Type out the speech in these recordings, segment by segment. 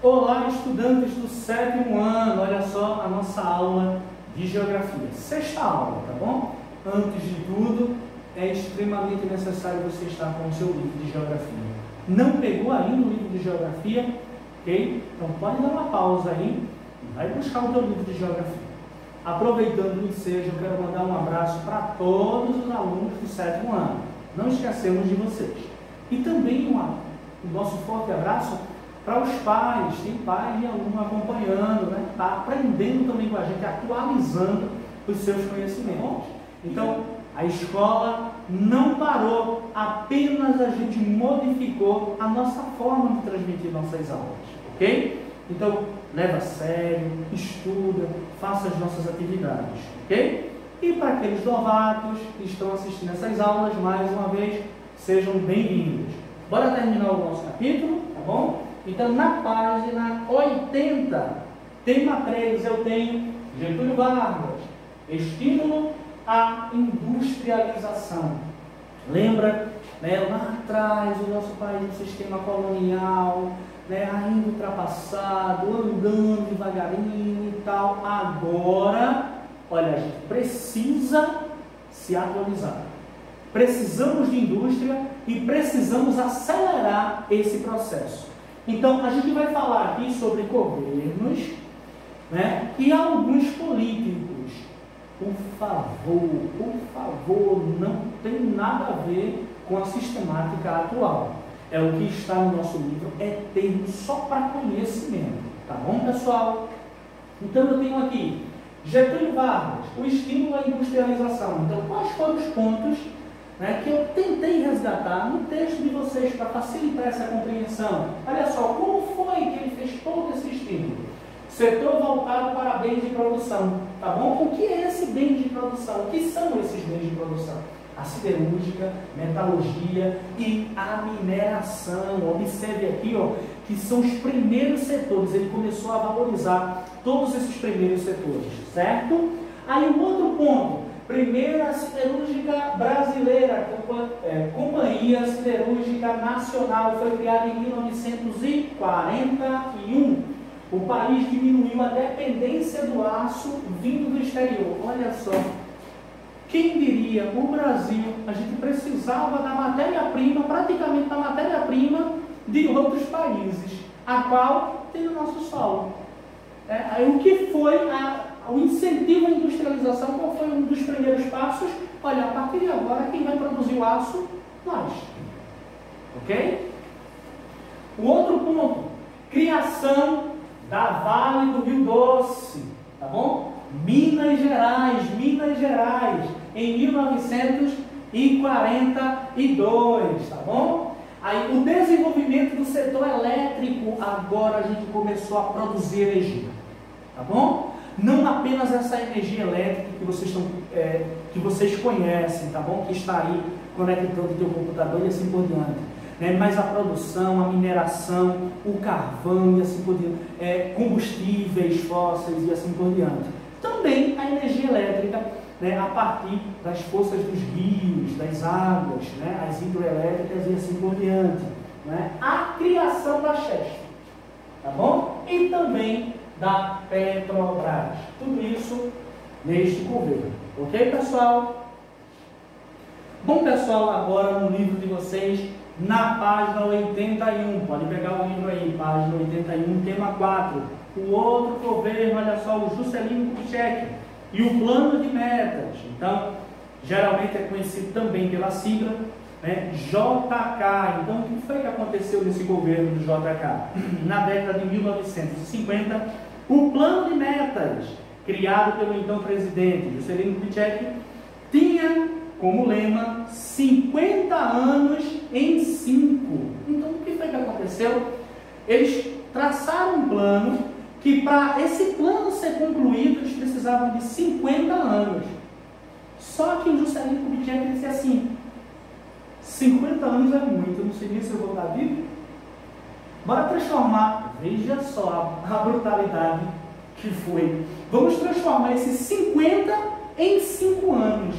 Olá, estudantes do 7º ano, olha só a nossa aula de Geografia, 6ª aula, tá bom? Antes de tudo, é extremamente necessário você estar com o seu livro de Geografia. Não pegou ainda o livro de Geografia? Ok? Então pode dar uma pausa aí e vai buscar o teu livro de Geografia. Aproveitando o ensejo, eu quero mandar um abraço para todos os alunos do 7º ano. Não esquecemos de vocês. E também o nosso forte abraço para os pais. Tem pai e aluno acompanhando, né? Está aprendendo também com a gente, atualizando os seus conhecimentos. Então, a escola não parou, apenas a gente modificou a nossa forma de transmitir nossas aulas, ok? Então, leva a sério, estuda, faça as nossas atividades, ok? E para aqueles novatos que estão assistindo essas aulas, mais uma vez, sejam bem-vindos. Bora terminar o nosso capítulo, tá bom? Então, na página 80, tema 3, eu tenho Getúlio Vargas, estímulo à industrialização. Lembra, né, lá atrás, o nosso país, o sistema colonial, né, ainda ultrapassado, andando devagarinho e tal. Agora, olha, a gente precisa se atualizar. Precisamos de indústria e precisamos acelerar esse processo. Então, a gente vai falar aqui sobre governos, né, e alguns políticos. Por favor, não tem nada a ver com a sistemática atual. É o que está no nosso livro, é termo só para conhecimento. Tá bom, pessoal? Então, eu tenho aqui Getúlio Vargas, o estímulo à industrialização. Então, quais foram os pontos, né, que eu tentei resgatar no texto de vocês para facilitar essa compreensão? Olha só, como foi que ele fez todo esse estímulo? Setor voltado para bens de produção, tá bom? O que é esse bem de produção? O que são esses bens de produção? A siderúrgica, metalurgia e a mineração. Observe aqui, ó, que são os primeiros setores. Ele começou a valorizar todos esses primeiros setores, certo? Aí um outro ponto. Primeira siderúrgica brasileira, Companhia Siderúrgica Nacional, foi criada em 1941. O país diminuiu a dependência do aço vindo do exterior. Olha só, quem diria, o Brasil, a gente precisava da matéria-prima, praticamente da matéria-prima de outros países, a qual tem o nosso solo. O que foi o incentivo à industrialização? Qual foi um dos primeiros passos? Olha, a partir de agora, quem vai produzir o aço? Nós. Ok? O outro ponto, criação da Vale do Rio Doce, tá bom? Minas Gerais, em 1942, tá bom? Aí o desenvolvimento do setor elétrico, agora a gente começou a produzir energia, tá bom? Não apenas essa energia elétrica que vocês conhecem, tá bom? Que está aí conectando o teu computador e assim por diante. Mas a produção, a mineração, o carvão e assim por diante, combustíveis fósseis e assim por diante. Também a energia elétrica, né, a partir das forças dos rios, das águas, né, as hidroelétricas e assim por diante. Né? A criação da Chesf, tá bom? E também da Petrobras. Tudo isso neste governo. Ok, pessoal? Bom, pessoal, agora no livro de vocês, na página 81, pode pegar o livro aí, página 81, tema 4, o outro governo, olha só, o Juscelino Kubitschek e o plano de metas. Então, geralmente é conhecido também pela sigla, né, JK. Então, o que foi que aconteceu nesse governo do JK? Na década de 1950, o plano de metas, criado pelo então presidente Juscelino Kubitschek, tinha como lema 50 anos em 5. Então, o que foi que aconteceu? Eles traçaram um plano que, para esse plano ser concluído, eles precisavam de 50 anos. Só que o Juscelino Kubitschek disse assim: 50 anos é muito, eu não sei nem se eu vou estar vivo. Bora transformar, veja só a brutalidade que foi. Vamos transformar esses 50 em 5 anos.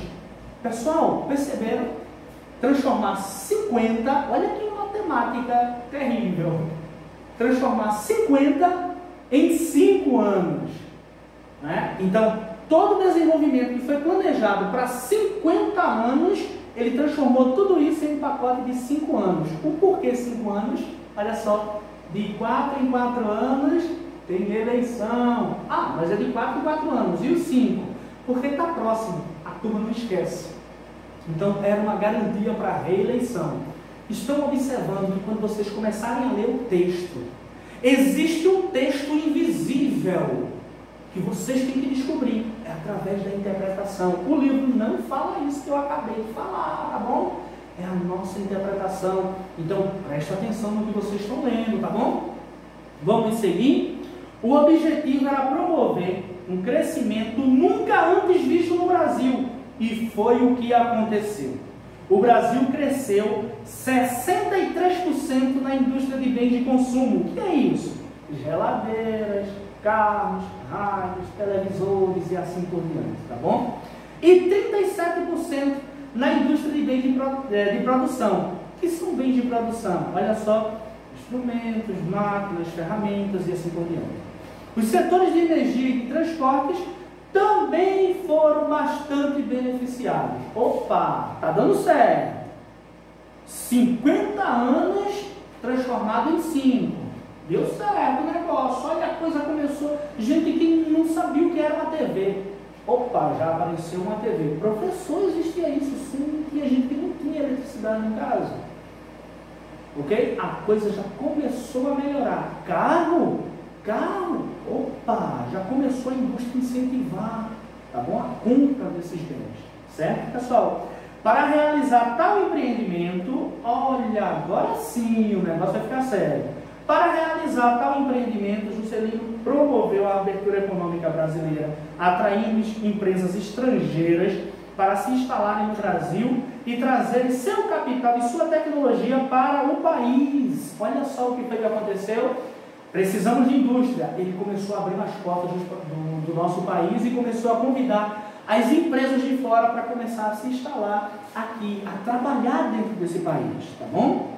Pessoal, perceberam? Transformar 50, olha que matemática terrível. transformar 50 em 5 anos. Né? Então, todo o desenvolvimento que foi planejado para 50 anos, ele transformou tudo isso em um pacote de 5 anos. O porquê 5 anos? Olha só, de 4 em 4 anos tem eleição. Ah, mas é de 4 em 4 anos. E os 5? Porque está próximo, a turma não esquece. Então, era uma garantia para a reeleição. Estão observando que quando vocês começarem a ler o texto, existe um texto invisível que vocês têm que descobrir, é através da interpretação. O livro não fala isso que eu acabei de falar, tá bom? É a nossa interpretação. Então, preste atenção no que vocês estão lendo, tá bom? Vamos seguir? O objetivo era promover um crescimento nunca antes visto no Brasil, e foi o que aconteceu. O Brasil cresceu 63% na indústria de bens de consumo. O que é isso? Geladeiras, carros, rádios, televisores e assim por diante, tá bom? E 37% na indústria de bens de produção. O que são bens de produção? Olha só, instrumentos, máquinas, ferramentas e assim por diante. Os setores de energia e de transportes também foram bastante beneficiados. Opa, tá dando certo. 50 anos transformado em 5. Deu certo o negócio. Olha, a coisa começou. Gente que não sabia o que era uma TV. Opa, já apareceu uma TV. Professor, existia isso sim. Tinha gente que não tinha eletricidade em casa. Ok? A coisa já começou a melhorar. Carro. Opa, já começou a indústria incentivar, tá bom? A compra desses bens. Certo, pessoal? Para realizar tal empreendimento, olha, agora sim o negócio vai ficar sério. Para realizar tal empreendimento, Juscelino promoveu a abertura econômica brasileira, atraindo empresas estrangeiras para se instalarem no Brasil e trazerem seu capital e sua tecnologia para o país. Olha só o que foi que aconteceu. Precisamos de indústria. Ele começou a abrir as portas do nosso país e começou a convidar as empresas de fora para começar a se instalar aqui, a trabalhar dentro desse país, tá bom?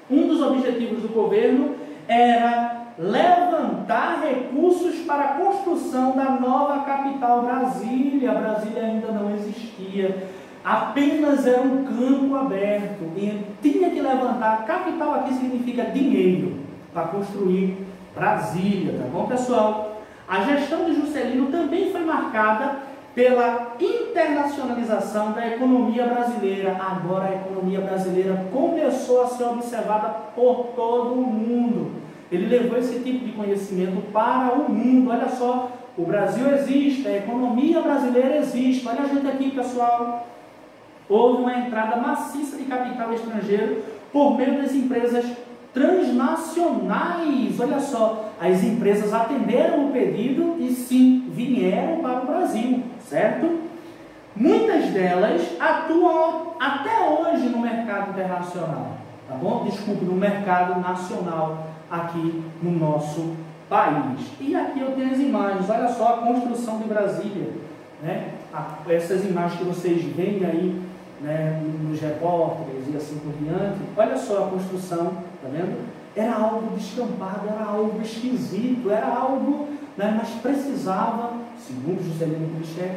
Um dos objetivos do governo era levantar recursos para a construção da nova capital Brasília. Brasília ainda não existia, apenas era um campo aberto e tinha que levantar. Capital aqui significa dinheiro para construir Brasília, tá bom, pessoal? A gestão de Juscelino também foi marcada pela internacionalização da economia brasileira. Agora a economia brasileira começou a ser observada por todo o mundo. Ele levou esse tipo de conhecimento para o mundo. Olha só, o Brasil existe, a economia brasileira existe. Olha a gente aqui, pessoal. Houve uma entrada maciça de capital estrangeiro por meio das empresas transnacionais. Olha só, as empresas atenderam o pedido e sim, vieram para o Brasil, certo? Muitas delas atuam até hoje no mercado internacional, tá bom? Desculpe, no mercado nacional aqui no nosso país. E aqui eu tenho as imagens, olha só a construção de Brasília, né? Essas imagens que vocês veem aí, né, nos repórteres e assim por diante. Olha só a construção, tá vendo? Era algo descampado, era algo esquisito, era algo, né, mas precisava, segundo Juscelino Kubitschek,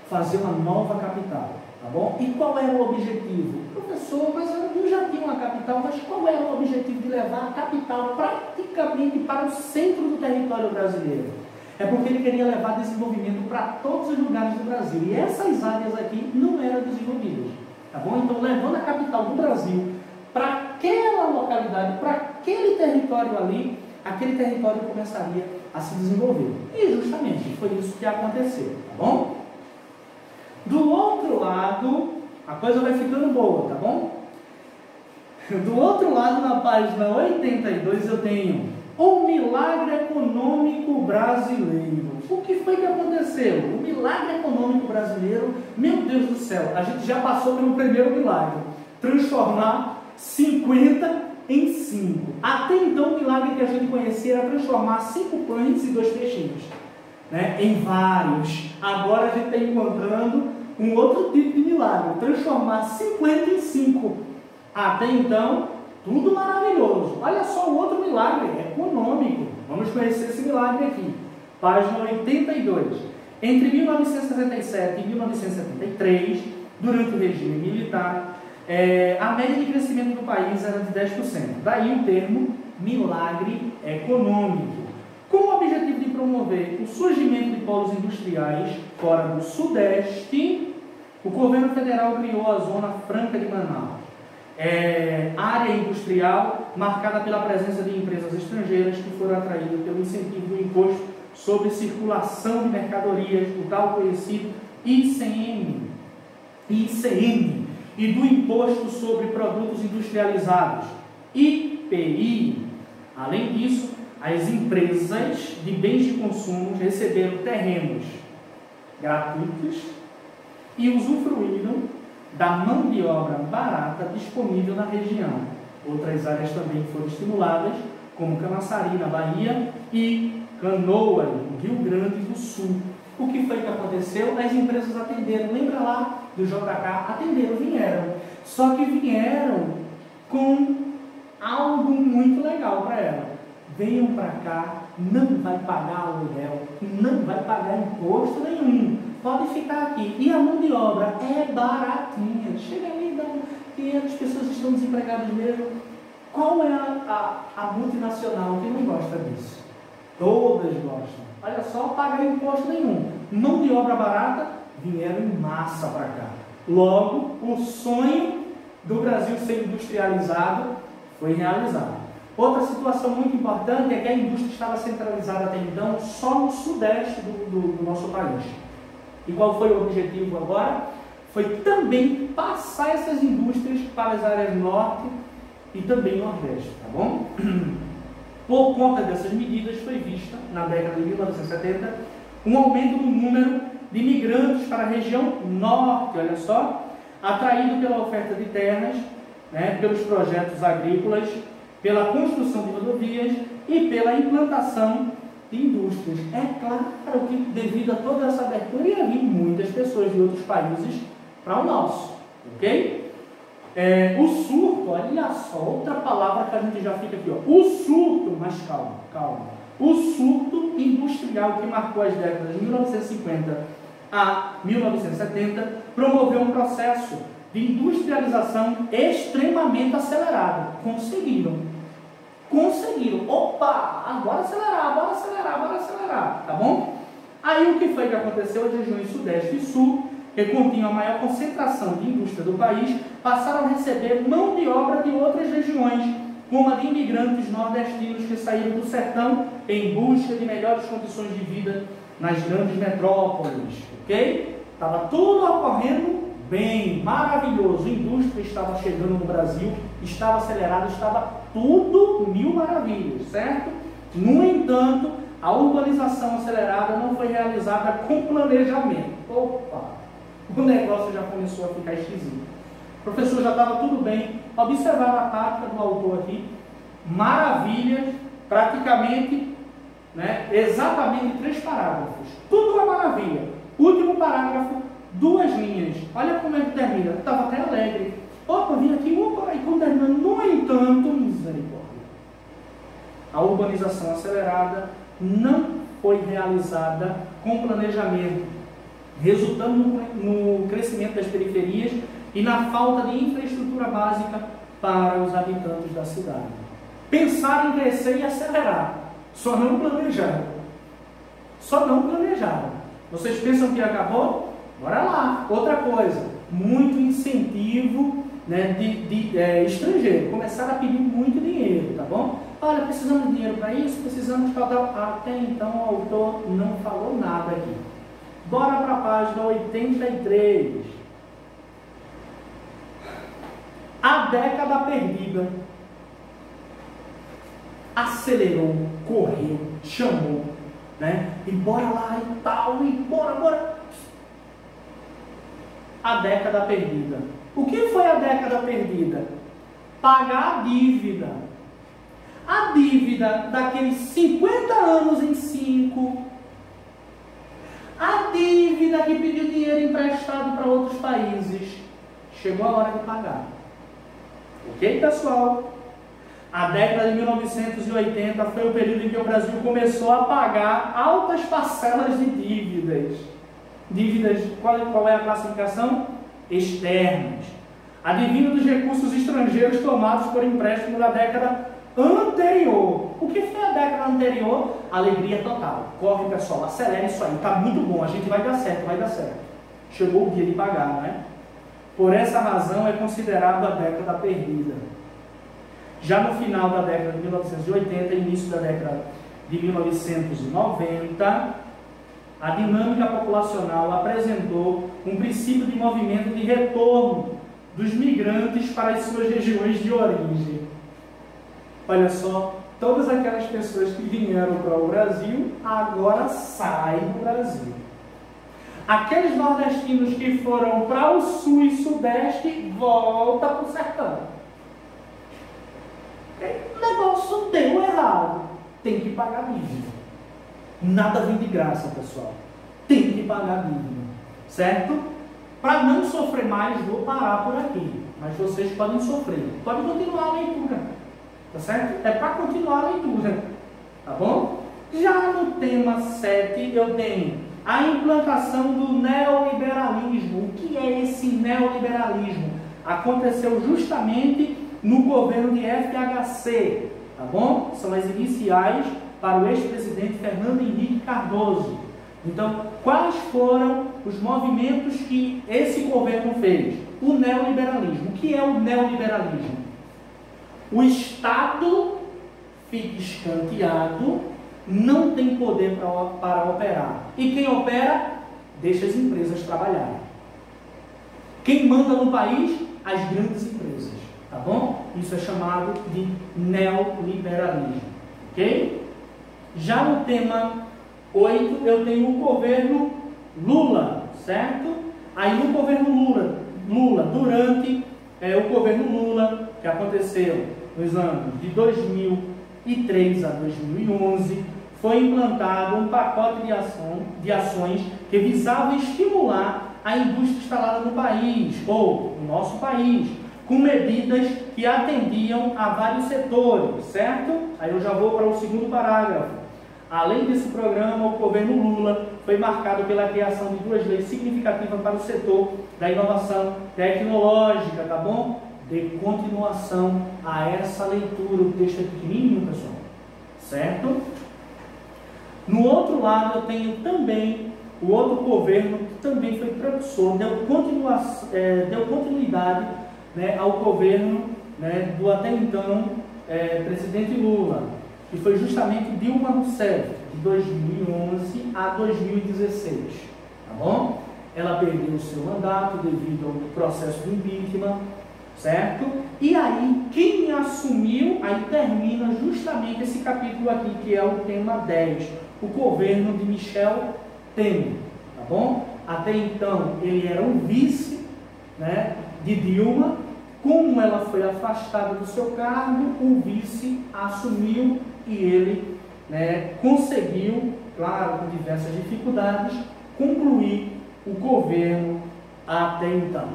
fazer uma nova capital, tá bom? E qual era o objetivo? Professor, mas eu já tinha uma capital, mas qual era o objetivo de levar a capital praticamente para o centro do território brasileiro? É porque ele queria levar desenvolvimento para todos os lugares do Brasil, e essas áreas aqui não eram desenvolvidas, tá bom? Então, levando a capital do Brasil para aquela localidade, para aquele território ali, aquele território começaria a se desenvolver. E justamente foi isso que aconteceu, tá bom? Do outro lado, a coisa vai ficando boa, tá bom? Do outro lado, na página 82, eu tenho o milagre econômico brasileiro. O que foi que aconteceu? O milagre econômico brasileiro, meu Deus do céu, a gente já passou pelo primeiro milagre, transformar 50 em 5. Até então o milagre que a gente conhecia era transformar 5 pães e 2 peixinhos, né, em vários. Agora a gente está encontrando um outro tipo de milagre, transformar 50 em 5. Até então, tudo maravilhoso. Olha só o outro milagre. milagre econômico. Vamos conhecer esse milagre aqui. Página 82. Entre 1967 e 1973, durante o regime militar, a média de crescimento do país era de 10%. Daí o termo milagre econômico. Com o objetivo de promover o surgimento de polos industriais fora do Sudeste, o governo federal criou a Zona Franca de Manaus. Área industrial marcada pela presença de empresas estrangeiras que foram atraídas pelo incentivo do imposto sobre circulação de mercadorias, o tal conhecido ICM, e do imposto sobre produtos industrializados, IPI. Além disso, as empresas de bens de consumo receberam terrenos gratuitos e usufruíram da mão de obra barata disponível na região. Outras áreas também foram estimuladas, como Camaçari, na Bahia, e Canoas, no Rio Grande do Sul. O que foi que aconteceu? As empresas atenderam, lembra lá do JK? Atenderam, vieram. Só que vieram com algo muito legal para ela. Venham para cá, não vai pagar aluguel, não vai pagar imposto nenhum. Pode ficar aqui. E a mão de obra é baratinha. Chega ali, que as pessoas estão desempregadas mesmo. Qual é a multinacional que não gosta disso? Todas gostam. Olha só, paga imposto nenhum. Mão de obra barata, vieram em massa para cá. Logo, o sonho do Brasil ser industrializado foi realizado. Outra situação muito importante é que a indústria estava centralizada até então só no sudeste do nosso país. E qual foi o objetivo agora? Foi também passar essas indústrias para as áreas norte e também nordeste, tá bom? Por conta dessas medidas, foi vista, na década de 1970, um aumento no número de imigrantes para a região norte, olha só, atraído pela oferta de terras, pelos projetos agrícolas, pela construção de rodovias e pela implantação de indústrias. É claro que, devido a toda essa abertura, ia vir muitas pessoas de outros países para o nosso, ok? O surto, olha só, outra palavra que a gente já fica aqui, ó. O surto, mas calma. O surto industrial que marcou as décadas de 1950 a 1970 promoveu um processo de industrialização extremamente acelerado. Conseguiram. Opa, agora acelerar, tá bom? Aí o que foi que aconteceu? As regiões Sudeste e Sul, que continham a maior concentração de indústria do país, passaram a receber mão de obra de outras regiões, como a de imigrantes nordestinos que saíram do sertão em busca de melhores condições de vida nas grandes metrópoles, ok? Estava tudo ocorrendo bem, maravilhoso. A indústria estava chegando no Brasil, estava acelerado, estava tudo mil maravilhas, certo? No entanto, a urbanização acelerada não foi realizada com planejamento. Opa! O negócio já começou a ficar esquisito. O professor já estava tudo bem. Observaram a tática do autor aqui. Maravilhas, praticamente, exatamente 3 parágrafos. Tudo uma maravilha. Último parágrafo, 2 linhas. Olha como é que termina. Estava até alegre. Opa, vim aqui, e quando termina, no entanto, misericórdia. A urbanização acelerada não foi realizada com planejamento, resultando no crescimento das periferias e na falta de infraestrutura básica para os habitantes da cidade. Pensaram em crescer e acelerar, só não planejaram. Vocês pensam que acabou? Bora lá. Outra coisa, muito incentivo de estrangeiro. Começaram a pedir muito dinheiro, tá bom? Olha, precisamos de dinheiro para isso, precisamos para dar. Até então o autor não falou nada aqui. Bora para a página 83. A década perdida. Acelerou, correu, chamou, e bora lá e tal, e bora. A década perdida. O que foi a década perdida? Pagar a dívida. A dívida daqueles 50 anos em 5. A dívida que pediu dinheiro emprestado para outros países. Chegou a hora de pagar. Ok, pessoal? A década de 1980 foi o período em que o Brasil começou a pagar altas parcelas de dívidas. Dívidas, qual é a classificação? Externas. Advindo dos recursos estrangeiros tomados por empréstimo da década anterior. O que foi a década anterior? Alegria total. Corre, pessoal, acelera isso aí. Está muito bom, a gente vai dar certo, vai dar certo. Chegou o dia de pagar, não é? Por essa razão é considerado a década perdida. Já no final da década de 1980 e início da década de 1990, a dinâmica populacional apresentou um princípio de movimento de retorno dos migrantes para as suas regiões de origem. Olha só, todas aquelas pessoas que vieram para o Brasil agora saem do Brasil. Aqueles nordestinos que foram para o sul e sudeste voltam para o sertão. O negócio deu errado. Tem que pagar dívida. Nada vem de graça, pessoal. Tem que pagar dívida. Certo? Para não sofrer mais, vou parar por aqui. Mas vocês podem sofrer. Pode continuar a leitura. Tá certo? É para continuar a leitura. Tá bom? Já no tema 7, eu tenho a implantação do neoliberalismo. O que é esse neoliberalismo? Aconteceu justamente no governo de FHC, tá bom? São as iniciais para o ex-presidente Fernando Henrique Cardoso. Então, quais foram os movimentos que esse governo fez? O neoliberalismo. O que é o neoliberalismo? O Estado fica escanteado, não tem poder para operar. E quem opera, deixa as empresas trabalharem. Quem manda no país? As grandes empresas. Tá bom? Isso é chamado de neoliberalismo. Ok? Já no tema 8, eu tenho o governo Lula, certo? Aí no governo Lula, durante o governo Lula, que aconteceu nos anos de 2003 a 2011, foi implantado um pacote de ações que visava estimular a indústria instalada no país, ou no nosso país, com medidas que atendiam a vários setores, certo? Aí eu já vou para o segundo parágrafo. Além desse programa, o governo Lula foi marcado pela criação de 2 leis significativas para o setor da inovação tecnológica, tá bom? De continuação a essa leitura, o texto é pequenininho, pessoal, certo? No outro lado, eu tenho também o outro governo que também foi propulsor, deu continuidade, né, ao governo, né, do até então presidente Lula, que foi justamente Dilma Rousseff, de 2011 a 2016, tá bom? Ela perdeu o seu mandato devido ao processo do impeachment, certo? E aí, quem assumiu, aí termina justamente esse capítulo aqui, que é o tema 10, o governo de Michel Temer, tá bom? Até então, ele era um vice, né, de Dilma. Como ela foi afastada do seu cargo, o vice assumiu e ele, né, conseguiu, claro, com diversas dificuldades, concluir o governo até então.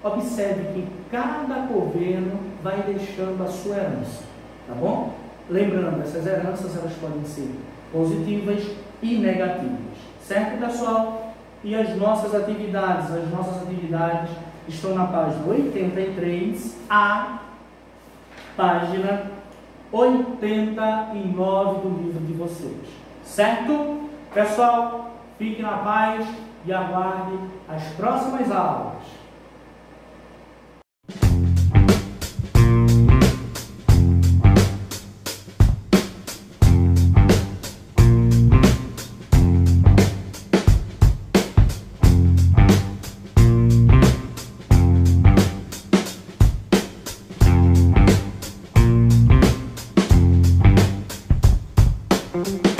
Observe que cada governo vai deixando a sua herança, tá bom? Lembrando, essas heranças elas podem ser positivas e negativas, certo, pessoal? E as nossas atividades estão na página 83 a página 89 do livro de vocês, certo? Pessoal, fique na paz e aguarde as próximas aulas. Thank you.